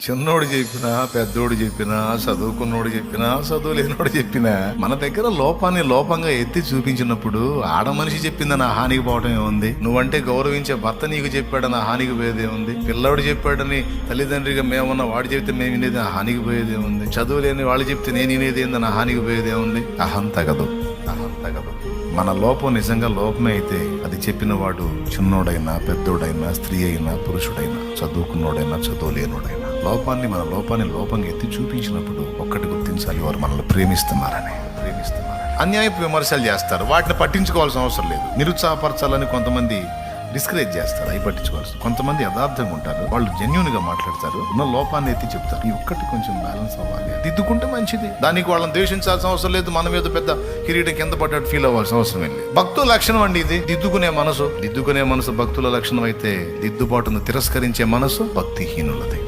చిన్నోడు చెప్పినా, పెద్దోడు చెప్పినా, చదువుకున్నోడు చెప్పినా, చదువు లేనోడు చెప్పినా మన దగ్గర లోపాన్ని లోపంగా ఎత్తి చూపించినప్పుడు ఆడ మనిషి చెప్పిందని హానికి పోవటం ఏముంది? నువ్వంటే గౌరవించే భర్త నీకు చెప్పాడని హానికి పోయేదే ఉంది? పిల్లోడు చెప్పాడని తల్లిదండ్రిగా మేమన్నా వాడు చెప్తే మేము వినేది హానికి పోయేదే ఉంది? చదువు లేని వాళ్ళు చెప్తే నేను వినేది ఏందని హానికి పోయేదే ఉంది? అహం తగదు. మన లోపం నిజంగా లోపమే అయితే అది చెప్పిన వాడు చిన్నోడైనా, పెద్దోడైనా, స్త్రీ అయినా, పురుషుడైనా, చదువుకున్నోడైనా, చదువు లేనోడైనా మన లోపాన్ని లోపంగా ఎత్తి చూపించినప్పుడు ఒక్కటి గుర్తించాలి, వారు మనల్ని ప్రేమిస్తున్నారని. అన్యాయపు విమర్శలు చేస్తారు, వాటిని పట్టించుకోవాల్సిన అవసరం లేదు. నిరుత్సాహపరచాలని కొంతమంది డిస్కరేజ్ చేస్తారు, అవి పట్టించుకోవాల్సి. కొంతమంది యథార్థంగా ఉంటారు, వాళ్ళు జెన్యూన్ గా మాట్లాడతారు, ఉన్న లోపాన్ని ఎత్తి చెప్తారు. ఈ ఒక్కటి కొంచెం బ్యాలెన్స్ అవ్వాలి, దిద్దుకుంటే మంచిది. దానికి వాళ్ళని ద్వేషించాల్సిన అవసరం లేదు, మన మీద పెద్ద కిరీటం కింద పడ్డట్టు ఫీల్ అవ్వాల్సిన అవసరం లేదు. భక్తుల లక్షణం అండి ఇది, దిద్దుకునే మనసు భక్తుల లక్షణం అయితే, దిద్దుబాటును తిరస్కరించే మనసు భక్తిహీనులది.